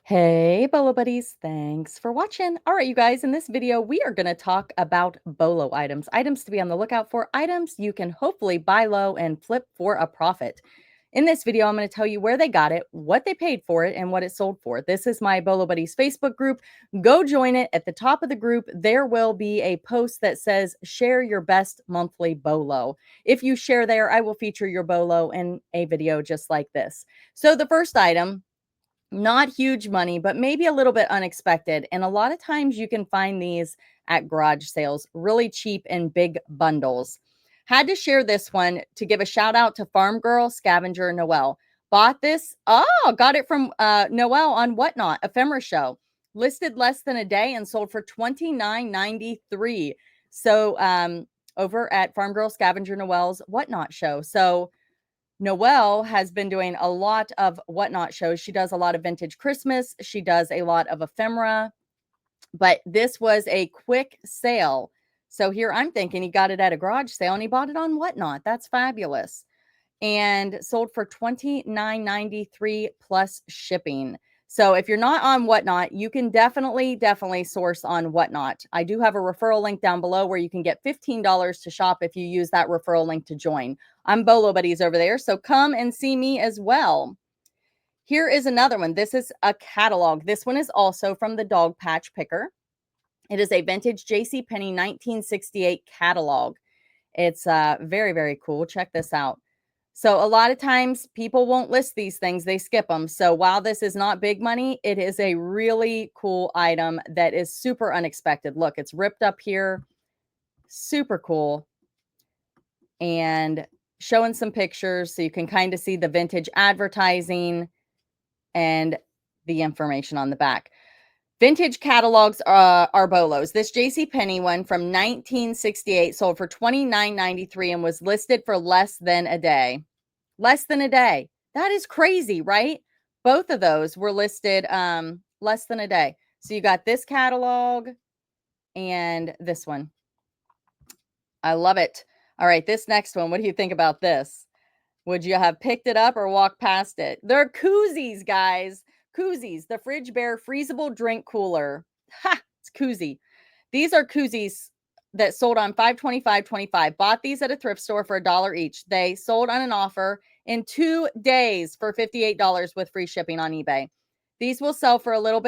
Hey, Bolo buddies. Thanks for watching. All right, you guys, in this video, we are going to talk about BOLO items to be on the lookout for, items you can hopefully buy low and flip for a profit. In this video, I'm going to tell you where they got it, what they paid for it, and what it sold for. This is my Bolo Buddies Facebook group. Go join it. At the top of the group, there will be a post that says, share your best monthly BOLO. If you share there, I will feature your BOLO in a video just like this. So the first item, not huge money, but maybe a little bit unexpected. And a lot of times you can find these at garage sales, really cheap in big bundles. Had to share this one to give a shout out to Farm Girl Scavenger Noel. Bought this. Oh, got it from Noel on Whatnot, Ephemera Show. Listed less than a day and sold for $29.93. So over at Farm Girl Scavenger Noel's Whatnot show. So Noelle has been doing a lot of Whatnot shows. She does a lot of vintage Christmas. She does a lot of ephemera, but this was a quick sale. So here I'm thinking he got it at a garage sale and he bought it on Whatnot. That's fabulous. And sold for $29.93 plus shipping. So if you're not on Whatnot, you can definitely source on Whatnot. I do have a referral link down below where you can get $15 to shop if you use that referral link to join. I'm Bolo Buddies over there, so come and see me as well. Here is another one. This is a catalog. This one is also from the Dog Patch Picker. It is a vintage JCPenney 1968 catalog. It's very cool. Check this out. So a lot of times people won't list these things. They skip them. So while this is not big money, it is a really cool item that is super unexpected. Look, it's ripped up here. Super cool. And showing some pictures so you can kind of see the vintage advertising and the information on the back. Vintage catalogs are BOLOs. This JCPenney one from 1968 sold for $29.93 and was listed for less than a day. Less than a day. That is crazy, right? Both of those were listed less than a day. So you got this catalog and this one. I love it. All right, this next one. What do you think about this? Would you have picked it up or walked past it? They're koozies, guys. Koozies, the Fridge Bear freezable drink cooler. Ha! It's koozie. These are koozies that sold on 5/25/25. Bought these at a thrift store for $1 each. They sold on an offer in 2 days for $58 with free shipping on eBay. These will sell for a little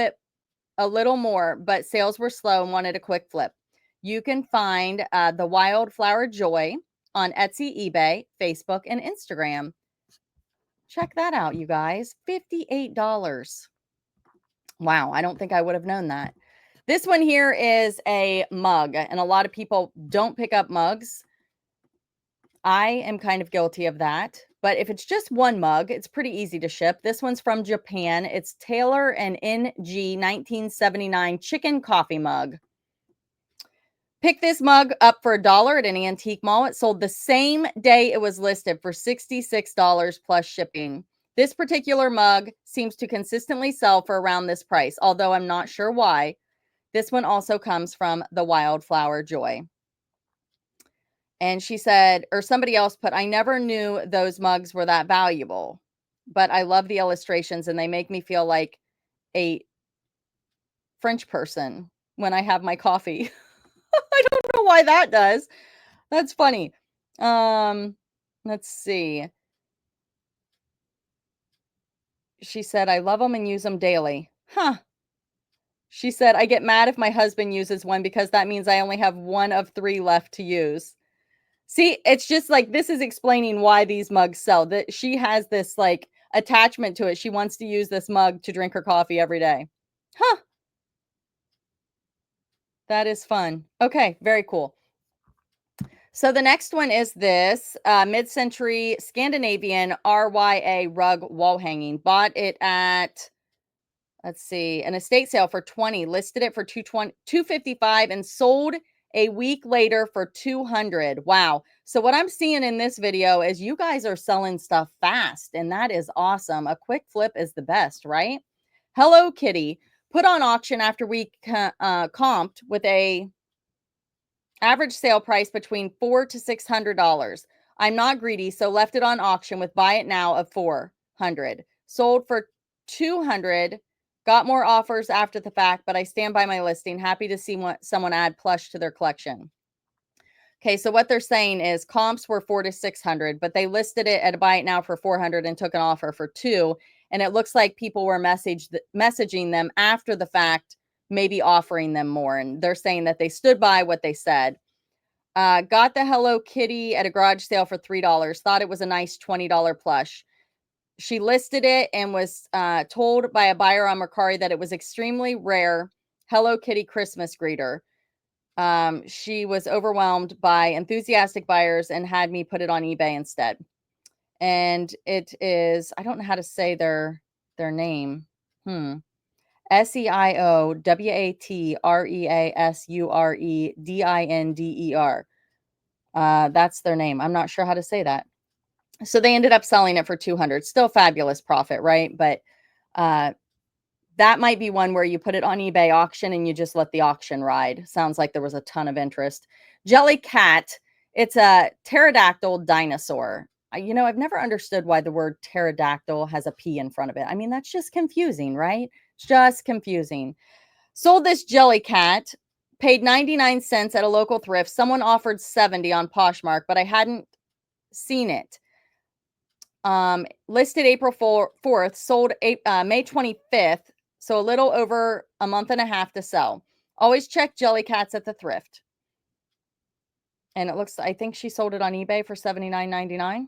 more, but sales were slow and wanted a quick flip. You can find the Wildflower Joy on Etsy, eBay, Facebook, and Instagram. Check that out, you guys. $58. Wow, I don't think I would have known that. This one here is a mug, and a lot of people don't pick up mugs. I am kind of guilty of that. But if it's just one mug, it's pretty easy to ship. This one's from Japan. It's Taylor and NG 1979 chicken coffee mug. Pick this mug up for $1 at an antique mall. It sold the same day it was listed for $66 plus shipping. This particular mug seems to consistently sell for around this price, although I'm not sure why. This one also comes from the Wildflower Joy. And she said, or somebody else put, I never knew those mugs were that valuable, but I love the illustrations and they make me feel like a French person when I have my coffee. I don't know why that does. That's funny. Let's see. She said, I love them and use them daily. Huh. She said, I get mad if my husband uses one because that means I only have one of 3 left to use. See, it's just like this is explaining why these mugs sell. That she has this like attachment to it. She wants to use this mug to drink her coffee every day. Huh. That is fun. Okay, very cool. So the next one is this mid-century Scandinavian RYA rug wall hanging. Bought it at, let's see, an estate sale for 20, listed it for 255 and sold a week later for 200. Wow. So what I'm seeing in this video is you guys are selling stuff fast, and that is awesome. A quick flip is the best, right? Hello Kitty, put on auction after we comped with a average sale price between $400 to $600. I'm not greedy, so left it on auction with buy it now of $400. Sold for $200 Got more offers after the fact, but I stand by my listing. Happy to see someone add plush to their collection. Okay, so what they're saying is comps were 400 to 600, but they listed it at a buy it now for 400 and took an offer for 2. And it looks like people were messaging them after the fact, maybe offering them more. And they're saying that they stood by what they said. Got the Hello Kitty at a garage sale for $3. Thought it was a nice $20 plush. She listed it and was told by a buyer on Mercari that it was extremely rare Hello Kitty Christmas greeter. She was overwhelmed by enthusiastic buyers and had me put it on eBay instead. And it is, I don't know how to say their name. SEIOWATREASUREDINDER. That's their name. I'm not sure how to say that. So they ended up selling it for 200. Still fabulous profit, right? But that might be one where you put it on eBay auction and you just let the auction ride. Sounds like there was a ton of interest. Jellycat, it's a pterodactyl dinosaur. I've never understood why the word pterodactyl has a P in front of it. I mean, that's just confusing, right? It's just confusing. Sold this Jellycat, paid 99 cents at a local thrift. Someone offered 70 on Poshmark, but I hadn't seen it. Listed April 4th, sold May 25th. So a little over a month and a half to sell. Always check Jellycats at the thrift. And it looks, I think she sold it on eBay for $79.99.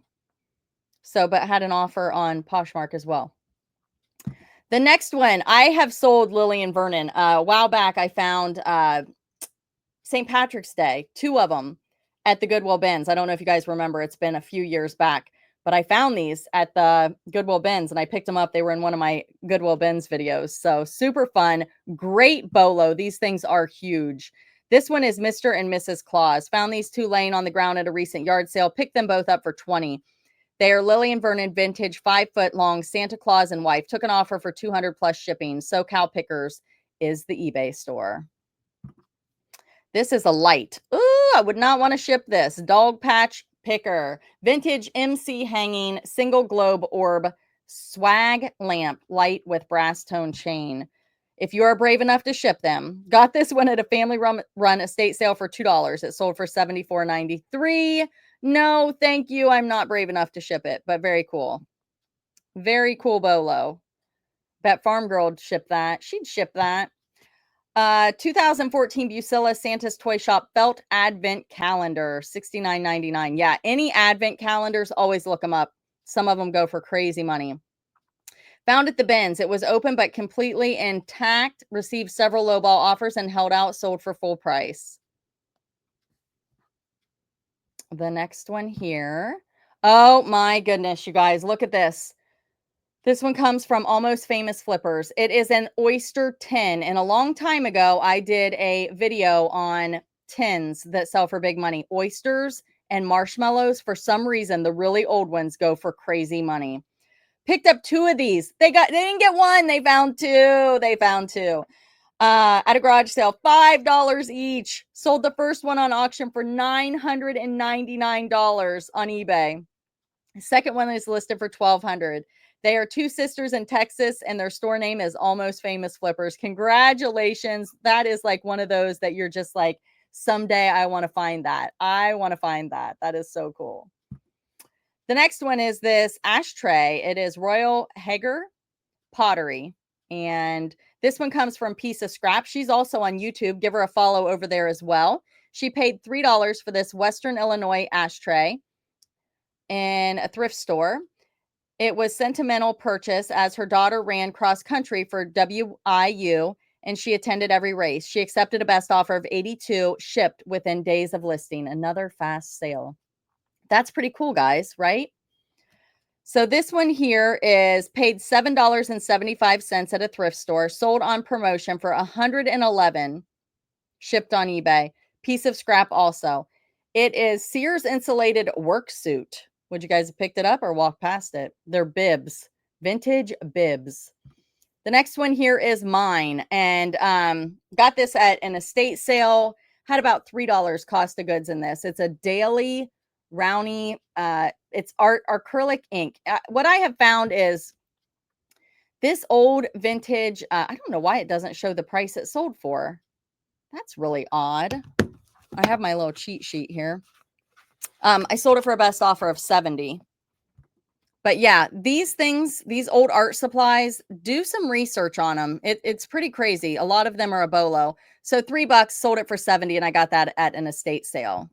So, but had an offer on Poshmark as well. The next one, I have sold Lillian Vernon. A while back, I found St. Patrick's Day, 2 of them at the Goodwill bins. I don't know if you guys remember, it's been a few years back. But I found these at the Goodwill bins and I picked them up. They were in one of my Goodwill bins videos. So super fun. Great BOLO. These things are huge. This one is Mr. and Mrs. Claus. Found these 2 laying on the ground at a recent yard sale. Picked them both up for 20. They are Lillian Vernon vintage 5-foot long Santa Claus and wife. Took an offer for 200 plus shipping. SoCal Pickers is the eBay store. This is a light. Ooh, I would not want to ship this. Dog Patch Picker. Vintage MC hanging single globe orb swag lamp light with brass tone chain. If you are brave enough to ship them. Got this one at a family run estate sale for $2. It sold for $74.93. No, thank you. I'm not brave enough to ship it, but very cool. Very cool BOLO. Bet Farm Girl would ship that. She'd ship that. 2014 Bucilla Santa's Toy Shop Felt Advent Calendar, $69.99. Yeah, any Advent calendars, always look them up. Some of them go for crazy money. Found at the bins. It was open but completely intact. Received several lowball offers and held out. Sold for full price. The next one here. Oh my goodness, you guys. Look at this. This one comes from Almost Famous Flippers. It is an oyster tin. And a long time ago, I did a video on tins that sell for big money. Oysters and marshmallows. For some reason, the really old ones go for crazy money. Picked up 2 of these. They didn't get one. They found 2. They found 2. At a garage sale, $5 each. Sold the first one on auction for $999 on eBay. The second one is listed for $1,200. They are 2 sisters in Texas, and their store name is Almost Famous Flippers. Congratulations. That is like one of those that you're just like, someday I want to find that. I want to find that. That is so cool. The next one is this ashtray. It is Royal Hager Pottery. And this one comes from Piece of Scrap. She's also on YouTube. Give her a follow over there as well. She paid $3 for this Western Illinois ashtray in a thrift store. It was sentimental purchase as her daughter ran cross country for WIU and she attended every race. She accepted a best offer of 82, shipped within days of listing. Another fast sale. That's pretty cool, guys, right? So this one here is paid $7.75 at a thrift store, sold on promotion for $111, shipped on eBay. Piece of Scrap also. It is Sears insulated work suit. Would you guys have picked it up or walked past it? They're bibs, vintage bibs. The next one here is mine, and got this at an estate sale. Had about $3 cost of goods in this. It's a daily Rowney. It's art acrylic ink. What I have found is This old vintage, I don't know why it doesn't show the price it sold for. That's really odd. I have my little cheat sheet here. I sold it for a best offer of 70. But yeah, these things, these old art supplies, do some research on them. It's pretty crazy. A lot of them are a BOLO. So $3, sold it for 70, and I got that at an estate sale.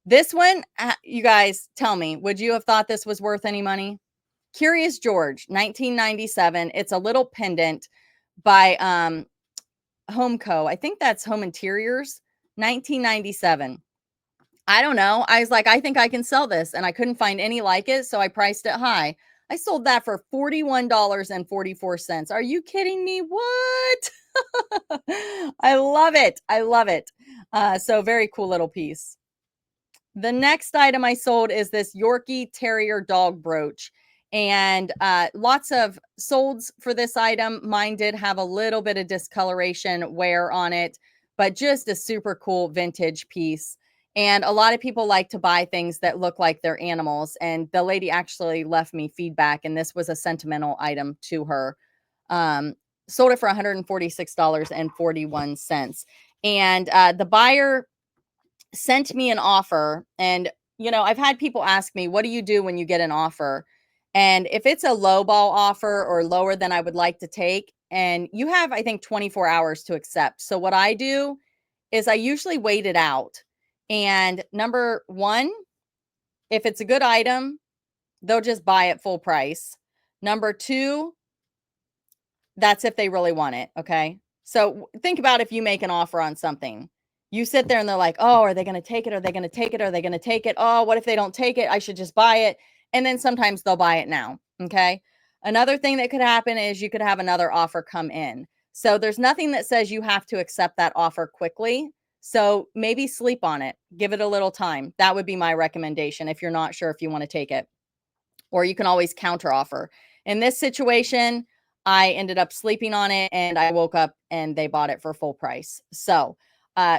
This one, you guys tell me, would you have thought this was worth any money? Curious George, 1997. It's a little pendant by Home Co. I think that's Home Interiors, 1997. I don't know. I was like, I think I can sell this. And I couldn't find any like it. So I priced it high. I sold that for $41.44. Are you kidding me? What? I love it. I love it. So very cool little piece. The next item I sold is this Yorkie Terrier dog brooch. And lots of solds for this item. Mine did have a little bit of discoloration wear on it, but just a super cool vintage piece. And a lot of people like to buy things that look like they're animals. And the lady actually left me feedback, and this was a sentimental item to her. Sold it for $146.41. And the buyer sent me an offer. And, you know, I've had people ask me, what do you do when you get an offer? And if it's a low ball offer or lower than I would like to take, and you have, I think, 24 hours to accept. So what I do is I usually wait it out. And number one, if it's a good item, they'll just buy it full price. Number two, that's if they really want it. Okay. So think about if you make an offer on something. You sit there and they're like, oh, are they going to take it? Are they going to take it? Are they going to take it? Oh, what if they don't take it? I should just buy it. And then sometimes they'll buy it now. Okay. Another thing that could happen is you could have another offer come in. So there's nothing that says you have to accept that offer quickly. So maybe sleep on it. Give it a little time. That would be my recommendation if you're not sure if you want to take it. Or you can always counter offer. In this situation, I ended up sleeping on it, and I woke up and they bought it for full price. So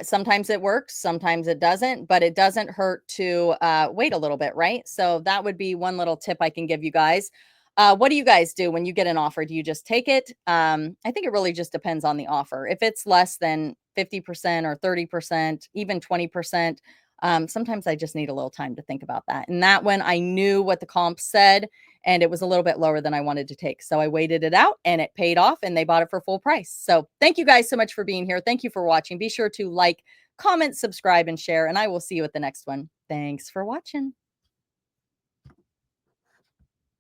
sometimes it works, sometimes it doesn't, but it doesn't hurt to wait a little bit, right? So that would be one little tip I can give you guys. What do you guys do when you get an offer? Do you just take it? I think it really just depends on the offer. If it's less than 50% or 30%, even 20%, sometimes I just need a little time to think about that. And that one, I knew what the comp said, and it was a little bit lower than I wanted to take. So I waited it out, and it paid off, and they bought it for full price. So thank you guys so much for being here. Thank you for watching. Be sure to like, comment, subscribe, and share, and I will see you at the next one. Thanks for watching.